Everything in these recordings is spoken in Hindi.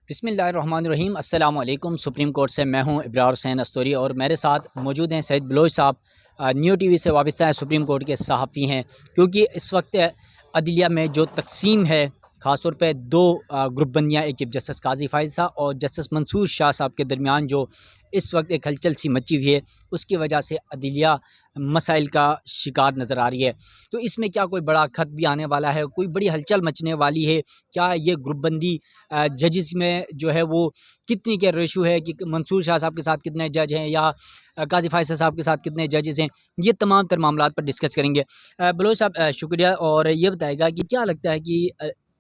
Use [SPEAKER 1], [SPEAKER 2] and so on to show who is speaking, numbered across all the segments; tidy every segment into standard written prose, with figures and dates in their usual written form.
[SPEAKER 1] बिस्मिल्लाहिर्रहमानिर्रहीम अस्सलाम वालेकुम। सुप्रीम कोर्ट से मैं हूं इब्रार हुसैन अस्तोरी और मेरे साथ मौजूद हैं सैयद बलोच साहब। न्यू टीवी से वाबस्ता है, सुप्रीम कोर्ट के सहाफ़ी हैं। क्योंकि इस वक्त अदलिया में जो तकसीम है, ख़ास तौर पे दो ग्रुप बंदियाँ, एक चीफ जस्टिस काजी फ़ाइज़ साहब और जस्टिस मंसूर शाह साहब के दरमियान जो इस वक्त एक हलचल सी मची हुई है, उसकी वजह से अदलिया मसाइल का शिकार नज़र आ रही है। तो इसमें क्या कोई बड़ा खत भी आने वाला है, कोई बड़ी हलचल मचने वाली है? क्या ये ग्रुप बंदी जजेस में जो है वो कितनी क्या रेशो है कि मंसूर शाह साहब के साथ कितने जज हैं या काजी फ़ाइज़ साहब के साथ कितने जजेस हैं? ये तमाम तर मामलात पर डिस्कस करेंगे। बलोच साहब, शुक्रिया। और ये बताएगा कि क्या लगता है कि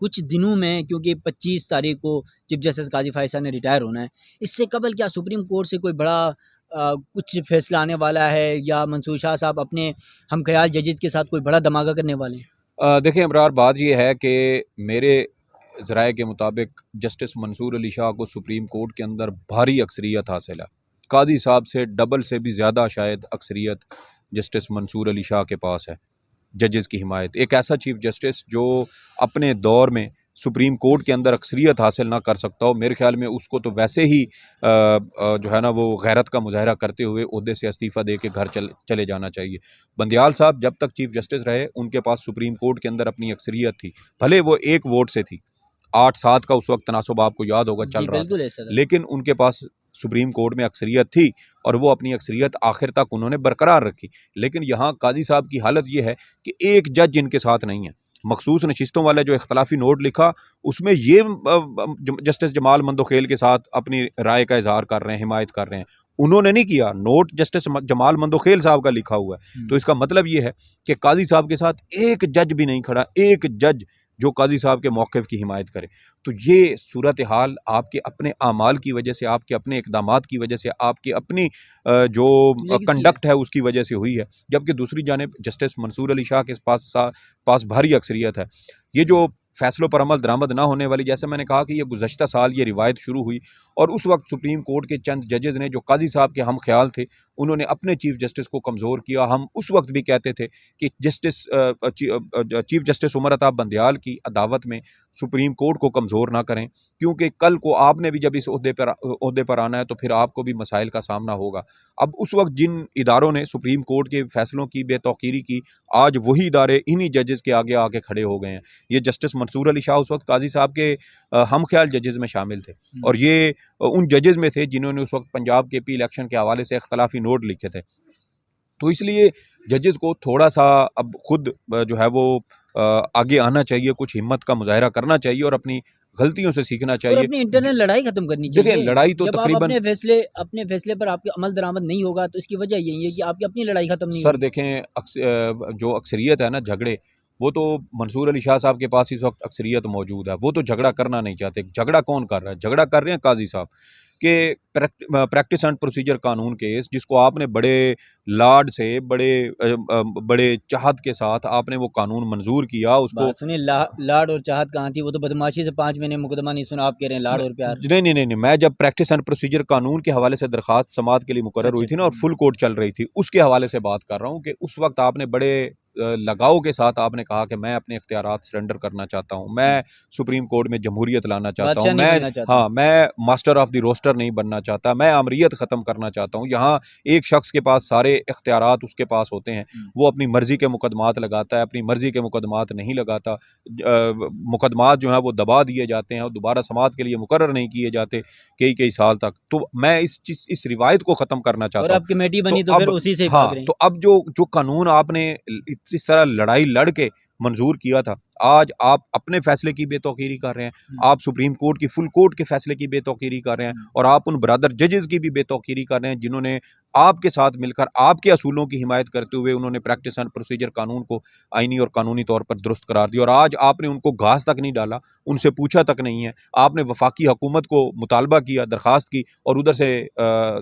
[SPEAKER 1] कुछ दिनों में, क्योंकि 25 तारीख को चीफ जस्टिस काजी फ़ाइज़ साहब ने रिटायर होना है, इससे कबल क्या सुप्रीम कोर्ट से कोई बड़ा कुछ फैसला आने वाला है या मंसूर शाह साहब अपने हमख़याल जजेस के साथ कोई बड़ा धमाका करने वाले हैं?
[SPEAKER 2] देखें इब्रार, बात ये है कि मेरे ज़राए के मुताबिक जस्टिस मंसूर अली शाह को सुप्रीम कोर्ट के अंदर भारी अक्सरियत हासिल है। काजी साहब से डबल से भी ज़्यादा शायद अक्सरियत जस्टिस मंसूर अली शाह के पास है। जजेस की हिमायत, एक ऐसा चीफ जस्टिस जो अपने दौर में सुप्रीम कोर्ट के अंदर अक्सरियत हासिल ना कर सकता हो, मेरे ख्याल में उसको तो वैसे ही जो है ना वो गैरत का मुजाहरा करते हुए ओहदे से इस्तीफ़ा दे के घर चले जाना चाहिए। बंदियाल साहब जब तक चीफ जस्टिस रहे, उनके पास सुप्रीम कोर्ट के अंदर अपनी अक्सरियत थी, भले वो एक वोट से थी। 8-7 का उस वक्त तनासुब आपको याद होगा चल
[SPEAKER 1] जी,
[SPEAKER 2] रहा था,
[SPEAKER 1] बिल्कुल ऐसा था।
[SPEAKER 2] लेकिन उनके पास सुप्रीम कोर्ट में अक्सरियत थी और वो अपनी अक्सरियत आखिर तक उन्होंने बरकरार रखी। लेकिन यहाँ काजी साहब की हालत ये है कि एक जज इनके साथ नहीं है। मखसूस नशिस्तों वाला जो इख्तलाफी नोट लिखा, उसमें ये जस्टिस जमाल मंदोखेल के साथ अपनी राय का इजहार कर रहे हैं, हिमायत कर रहे हैं। उन्होंने नहीं किया, नोट जस्टिस जमाल मंदोखेल साहब का लिखा हुआ है। तो इसका मतलब ये है कि काजी साहब के साथ एक जज भी नहीं खड़ा, एक जज जो काजी साहब के मौक़िफ़ की हिमायत करे। तो ये सूरत हाल आपके अपने आमाल की वजह से, आपके अपने इक़दामात की वजह से, आपकी अपनी जो
[SPEAKER 1] लेगेसी है।
[SPEAKER 2] कंडक्ट है उसकी वजह से हुई है। जबकि दूसरी जानिब जस्टिस मंसूर अली शाह के पास भारी अक्सरियत है। ये जो फैसलों पर अमल दरामद ना होने वाली, जैसे मैंने कहा कि ये गुज़श्ता साल ये रिवायत शुरू हुई और उस वक्त सुप्रीम कोर्ट के चंद जजेस ने, जो काजी साहब के हम ख्याल थे, उन्होंने अपने चीफ जस्टिस को कमज़ोर किया। हम उस वक्त भी कहते थे कि चीफ जस्टिस उमर अता बंदियाल की अदावत में सुप्रीम कोर्ट को कमज़ोर ना करें, क्योंकि कल को आपने भी जब इस ओहदे पर आना है तो फिर आपको भी मसाइल का सामना होगा। अब उस वक्त जिन इदारों ने सुप्रीम कोर्ट के फैसलों की बेतौकीरी की, आज वही इदारे इन्हीं जजेस के आगे आके खड़े हो गए हैं। ये जस्टिस मंसूर अली शाह उस वक्त काजी साहब के हम ख्याल जजेस में शामिल थे और ये उन जजेस में थे जिन्होंने उस वक्त पंजाब के पी इलेक्शन के हवाले से इख्तलाफी नोट लिखे थे। तो इसलिए जजेस को थोड़ा सा अब खुद जो है वो आगे आना चाहिए, कुछ हिम्मत का मुजाहरा करना चाहिए और अपनी गलतियों से सीखना
[SPEAKER 1] और
[SPEAKER 2] चाहिए।
[SPEAKER 1] अपनी इंटरनल लड़ाई खत्म करनी
[SPEAKER 2] देखिए,
[SPEAKER 1] चाहिए।
[SPEAKER 2] लड़ाई तो
[SPEAKER 1] जब आप
[SPEAKER 2] तकरीबन
[SPEAKER 1] अपने फैसले पर आपके अमल दरामद नहीं होगा, तो इसकी वजह यही है कि आपकी अपनी लड़ाई खत्म नहीं
[SPEAKER 2] सर
[SPEAKER 1] हुई।
[SPEAKER 2] देखें, जो अक्सरियत है ना झगड़े, वो तो मंसूर अली शाह साहब के पास इस वक्त अक्सरियत मौजूद है। वो तो झगड़ा करना नहीं चाहते। झगड़ा कौन कर रहा है? झगड़ा कर रहे हैं काजी साहब के प्रैक्टिस एंड प्रोसीजर कानून केस, जिसको आपने बड़े लाड से, बड़े चाहत के साथ आपने वो कानून मंजूर किया। उसको
[SPEAKER 1] बात सुनिए, लाड और चाहत कहाँ थी? वो तो बदमाशी से 5 महीने मुकदमा नहीं सुना, आप कह रहे हैं लाड और प्यार।
[SPEAKER 2] नहीं, मैं जब प्रैक्टिस एंड प्रोसीजर कानून के हवाले से दरखास्त समाअत के लिए मुकर्रर
[SPEAKER 1] अच्छा,
[SPEAKER 2] हुई थी ना
[SPEAKER 1] अच्छा।
[SPEAKER 2] और फुल कोर्ट चल रही थी, उसके हवाले से बात कर रहा हूँ कि उस वक्त आपने बड़े लगाव के साथ आपने कहा कि मैं अपने इख्तियारात सरेंडर करना चाहता हूँ, मैं सुप्रीम कोर्ट में जमहूरियत लाना चाहता हूँ,
[SPEAKER 1] बादशाह नहीं बनना चाहता।
[SPEAKER 2] मैं मास्टर ऑफ द रोस्टर नहीं बनना चाहता, मैं आमरीत ख़त्म करना चाहता हूँ। यहाँ एक शख्स के पास सारे इख्तियारात उसके पास होते हैं, वो अपनी मर्जी के मुकदमात लगाता है, अपनी मर्जी के मुकदमात नहीं लगाता। मुकदमात जो हैं वो दबा दिए जाते हैं और दोबारा समाअत के लिए मुकर्रर नहीं किए जाते कई साल तक। तो मैं इस रिवायत को ख़त्म करना
[SPEAKER 1] और
[SPEAKER 2] चाहता हूँ।
[SPEAKER 1] अब कमेटी
[SPEAKER 2] तो
[SPEAKER 1] बनी तो फिर
[SPEAKER 2] अब
[SPEAKER 1] उसी से ही भाग
[SPEAKER 2] हाँ,
[SPEAKER 1] रहे हैं।
[SPEAKER 2] तो अब जो कानून आपने इस तरह लड़ाई लड़ के मंजूर किया था, आज आप अपने फैसले की बेतौकीरी कर रहे हैं। आप सुप्रीम कोर्ट की फुल कोर्ट के फैसले की बेतौकीरी कर रहे हैं और आप उन ब्रदर जजेस की भी बेतौकीरी कर रहे हैं जिन्होंने आपके साथ मिलकर आपके असूलों की हिमायत करते हुए उन्होंने प्रैक्टिस एंड प्रोसीजर कानून को आईनी और कानूनी तौर पर दुरुस्त करार दिया और आज आपने उनको घास तक नहीं डाला, उनसे पूछा तक नहीं है। आपने वफाकी हुकूमत को मुतालबा किया, दरखास्त की और उधर से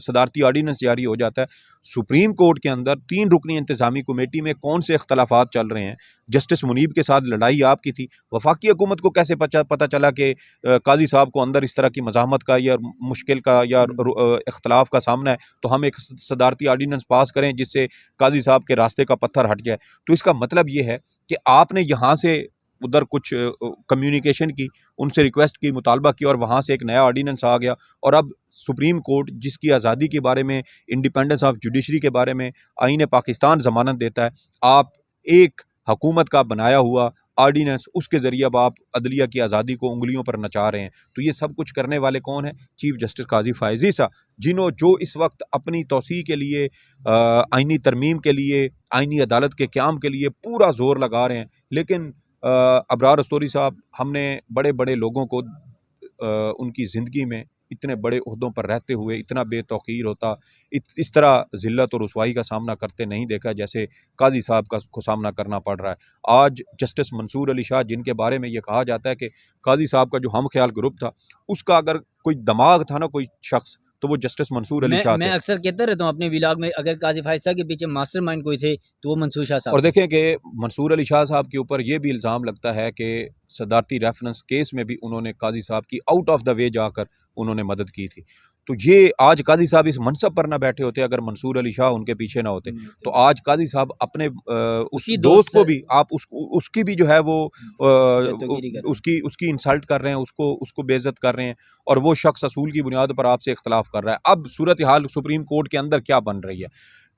[SPEAKER 2] सदारती आर्डीनेंस जारी हो जाता है। सुप्रीम कोर्ट के अंदर 3 रुकनी इंतजामी कमेटी में कौन से इख्तलाफात चल रहे हैं? जस्टिस मुनीब के साथ लड़ाई आपकी थी। वफाकी हुकूमत को कैसे पता चला कि काजी साहब को अंदर इस तरह की मज़ाहमत का या मुश्किल का या इख्तलाफ का सामना है, तो हम एक सदारती आर्डीनेंस पास करें जिससे काजी साहब के रास्ते का पत्थर हट जाए। तो इसका मतलब ये है कि आपने यहाँ से उधर कुछ कम्युनिकेशन की, उनसे रिक्वेस्ट की, मुतालबा की और वहाँ से एक नया ऑर्डीनेंस आ गया। और अब सुप्रीम कोर्ट जिसकी आज़ादी के बारे में, इंडिपेंडेंस ऑफ जुडिशरी के बारे में आईन पाकिस्तान ज़मानत देता है, आप एक हुकूमत का बनाया हुआ ऑर्डीनेंस, उसके ज़रिए अब आप अदलिया की आज़ादी को उंगलियों पर नचा रहे हैं। तो ये सब कुछ करने वाले कौन हैं? चीफ जस्टिस काजी फ़ायज़ी साहब, जो इस वक्त अपनी तौसीक़ के लिए, आइनी तरमीम के लिए, आइनी अदालत के क़याम के लिए पूरा ज़ोर लगा रहे हैं। लेकिन अबरार अस्तोरी साहब, हमने बड़े बड़े लोगों को उनकी ज़िंदगी में इतने बड़े ओहदों पर रहते हुए इतना बेतौकीर होता, इस तरह ज़िल्लत और रुसवाई का सामना करते नहीं देखा जैसे काजी साहब को सामना करना पड़ रहा है। आज जस्टिस मंसूर अली शाह, जिनके बारे में ये कहा जाता है कि काजी साहब का जो हम ख्याल ग्रुप था, उसका अगर कोई दिमाग था ना, कोई शख्स, तो वो जस्टिस मंसूर अली शाह थे।
[SPEAKER 1] मैं अक्सर कहता रहता हूँ अपने व्लॉग में, अगर काजी फ़ायज़ साहब के पीछे मास्टरमाइंड कोई थे तो वो मंसूर शाह साहब।
[SPEAKER 2] और देखें कि मंसूर अली शाह साहब के ऊपर ये भी इल्ज़ाम लगता है कि सदारती रेफरेंस केस में भी उन्होंने काजी साहब की आउट ऑफ द वे जाकर उन्होंने मदद की थी। तो ये आज काजी साहब इस मनसब पर ना बैठे होते अगर मंसूर अली शाह उनके पीछे ना होते। तो आज काजी साहब अपने उस दोस्त को भी आप उसकी भी जो है वो उसकी इंसल्ट कर रहे हैं, उसको बेइज्जत कर रहे हैं, और वो शख्स असूल की बुनियाद पर आपसे इख्तलाफ कर रहा है। अब सूरत हाल सुप्रीम कोर्ट के अंदर क्या बन रही है,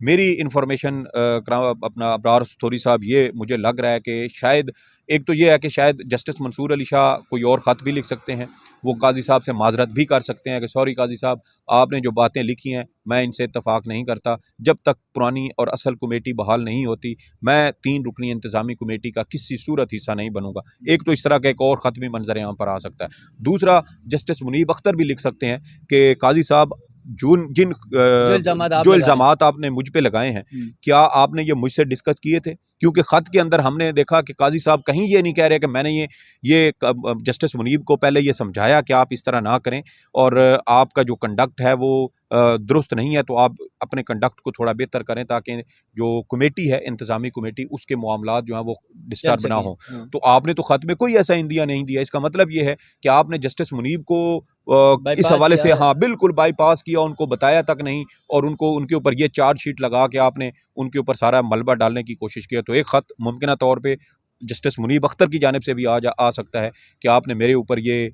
[SPEAKER 2] मेरी इन्फॉर्मेशन अपना अबरार अस्तोरी साहब, ये मुझे लग रहा है कि शायद एक तो ये है कि शायद जस्टिस मंसूर अली शाह कोई और ख़त भी लिख सकते हैं, वो काजी साहब से माजरत भी कर सकते हैं कि सॉरी काजी साहब, आपने जो बातें लिखी हैं मैं इनसे इत्तफाक नहीं करता, जब तक पुरानी और असल कमेटी बहाल नहीं होती मैं 3 रुकनी इंतज़ामी कमेटी का किसी सूरत हिस्सा नहीं बनूंगा। एक तो इस तरह का एक और ख़त भी मंजर यहाँ पर आ सकता है। दूसरा, जस्टिस मुनीब अख्तर भी लिख सकते हैं कि काजी साहब, जो इल्ज़ामात आपने मुझ पे लगाए हैं, क्या आपने ये मुझसे डिस्कस किए थे? क्योंकि ख़त के अंदर हमने देखा कि काजी साहब कहीं ये नहीं कह रहे कि मैंने ये जस्टिस मुनीब को पहले ये समझाया कि आप इस तरह ना करें, और आपका जो कंडक्ट है वो दुरुस्त नहीं है, तो आप अपने कंडक्ट को थोड़ा बेहतर करें ताकि जो कमेटी है, इंतज़ामी कमेटी, उसके मामलात जो हैं वो डिस्टर्ब ना हो। तो आपने तो ख़त में कोई ऐसा इंदिया नहीं दिया। इसका मतलब ये है कि आपने जस्टिस मुनीब को इस हवाले से बिल्कुल बाईपास किया, उनको बताया तक नहीं, और उनके ऊपर ये चार्जशीट लगा के आपने उनके ऊपर सारा मलबा डालने की कोशिश की। तो एक ख़त मुमकिन तौर पर जस्टिस मुनीब अख्तर की जानिब से भी आ सकता है कि आपने मेरे ऊपर ये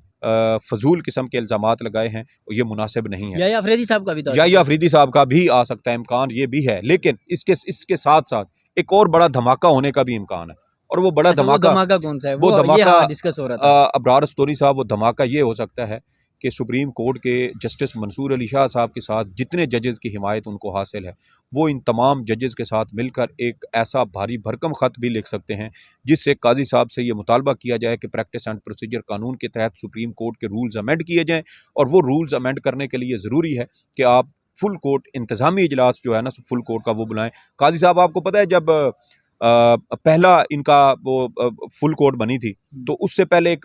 [SPEAKER 2] फजूल किस्म के इल्ज़ामात लगाए हैं और ये मुनासिब नहीं है।
[SPEAKER 1] या अफरीदी साहब का भी तो,
[SPEAKER 2] या अफरीदी साहब का भी आ सकता है, इम्कान ये भी है। लेकिन इसके साथ साथ एक और बड़ा धमाका होने का भी इम्कान है, और वो बड़ा धमाका
[SPEAKER 1] कौन सा है?
[SPEAKER 2] वो धमाका
[SPEAKER 1] डिस्कस हो रहा था
[SPEAKER 2] अबरार अस्तोरी साहब, वो धमाका ये हो सकता है कि सुप्रीम कोर्ट के जस्टिस मंसूर अली शाह साहब के साथ जितने जजेस की हिमायत उनको हासिल है, वो इन तमाम जजेस के साथ मिलकर एक ऐसा भारी भरकम ख़त भी लिख सकते हैं जिससे काजी साहब से ये मुतालबा किया जाए कि प्रैक्टिस एंड प्रोसीजर कानून के तहत सुप्रीम कोर्ट के रूल्स अमेंड किए जाएँ। और वो रूल्स अमेंड करने के लिए ज़रूरी है कि आप फुल कोर्ट इंतज़ामी इजलास जो है ना, फुल कोर्ट का वो बुलाएं। काजी साहब, आपको पता है जब पहला इनका वो फुल कोर्ट बनी थी, तो उससे पहले एक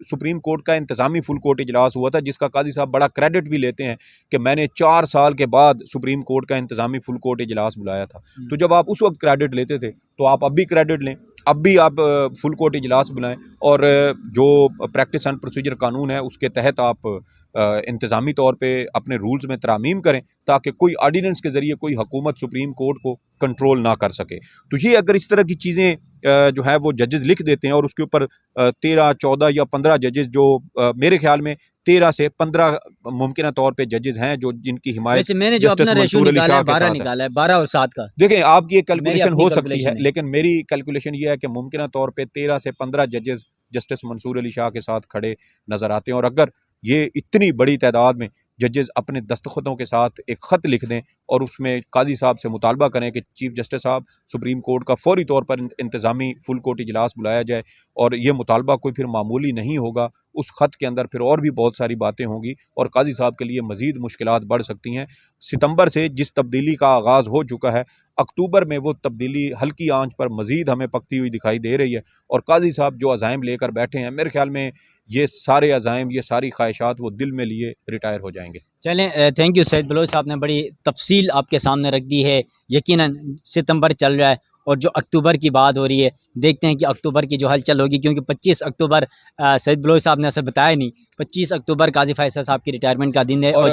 [SPEAKER 2] सुप्रीम कोर्ट का इंतज़ामी फुल कोर्ट इजलास हुआ था, जिसका काजी साहब बड़ा क्रेडिट भी लेते हैं कि मैंने 4 साल के बाद सुप्रीम कोर्ट का इंतज़ामी फुल कोर्ट इजलास बुलाया था। तो जब आप उस वक्त क्रेडिट लेते थे, तो आप अब भी क्रेडिट लें, अब भी आप फुल कोर्ट इजलास बुलाएं, और जो प्रैक्टिस एंड प्रोसीजर कानून है उसके तहत आप इंतज़ामी तौर पे अपने रूल्स में तरामीम करें, ताकि कोई ऑर्डिनेंस के ज़रिए कोई हुकूमत सुप्रीम कोर्ट को कंट्रोल ना कर सके। तो ये अगर इस तरह की चीज़ें जो है वो जजेस लिख देते हैं, और उसके ऊपर 13, 14 या 15 जजेस, जो मेरे ख्याल में 13 से 15 मुमकिन तौर पे जजेस हैं जो जिनकी हिमायत
[SPEAKER 1] मैंने जो अपना रेशो निकाला है 12 निकाला है, 12 और 7 का।
[SPEAKER 2] देखें, आपकी एक कैलकुलेशन हो सकती है, लेकिन मेरी कैलकुलेशन ये है कि मुमकिन तौर पे 13 से 15 जजेस जस्टिस मंसूर अली शाह के साथ खड़े नजर आते हैं। और अगर ये इतनी बड़ी तादाद में जजेस अपने दस्तखतों के साथ एक ख़त लिख दें और उसमें काजी साहब से मुतालबा करें कि चीफ जस्टिस साहब, सुप्रीम कोर्ट का फौरी तौर पर इंतज़ामी फुल कोर्ट इजलास बुलाया जाए, और ये मुतालबा कोई फिर मामूली नहीं होगा, उस ख़त के अंदर फिर और भी बहुत सारी बातें होंगी और काजी साहब के लिए मज़ीद मुश्किलात बढ़ सकती हैं। सितंबर से जिस तब्दीली का आगाज़ हो चुका है, अक्टूबर में वो तब्दीली हल्की आंच पर मज़ीद हमें पकती हुई दिखाई दे रही है, और काजी साहब जो अज़ाइम लेकर बैठे हैं, मेरे ख्याल में ये सारे अज़ाइम, ये सारी ख्वाहिशात वो दिल में लिए रिटायर हो जाएंगे।
[SPEAKER 1] चलें, थैंक यू सैयद बलोच साहब ने बड़ी तफसील आपके सामने रख दी है। यकीनन सितंबर चल रहा है और जो अक्टूबर की बात हो रही है, देखते हैं कि अक्टूबर की जो हलचल होगी, क्योंकि 25 अक्टूबर सैयद बलोच साहब ने असल बताया नहीं, 25 अक्टूबर काजी फ़ैसल साहब की रिटायरमेंट का दिन है।
[SPEAKER 2] और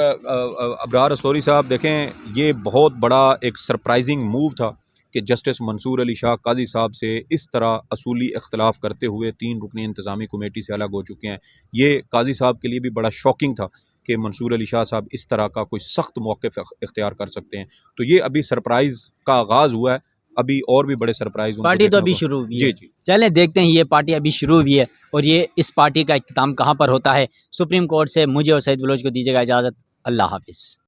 [SPEAKER 2] अबरार अस्तोरी साहब, देखें, ये बहुत बड़ा एक सरप्राइजिंग मूव था कि जस्टिस मंसूर अली शाह काजी साहब से इस तरह असूली इख्तलाफ करते हुए 3 रुकनी इंतज़ामी कमेटी से अलग हो चुके हैं। ये काजी साहब के लिए भी बड़ा शॉकिंग था कि मंसूर अली शाह साहब इस तरह का कोई सख्त मौक़िफ़ इख्तियार कर सकते हैं। तो ये अभी सरप्राइज़ का आगाज़ हुआ है, अभी और भी बड़े सरप्राइज़
[SPEAKER 1] पार्टी तो अभी शुरू हुई है।
[SPEAKER 2] जी जी,
[SPEAKER 1] चलें देखते हैं, ये पार्टी अभी शुरू हुई है और ये इस पार्टी का इख्तिताम कहाँ पर होता है। सुप्रीम कोर्ट से मुझे और सईद बलोच को दीजिएगा इजाज़त। अल्लाह हाफ़िज़।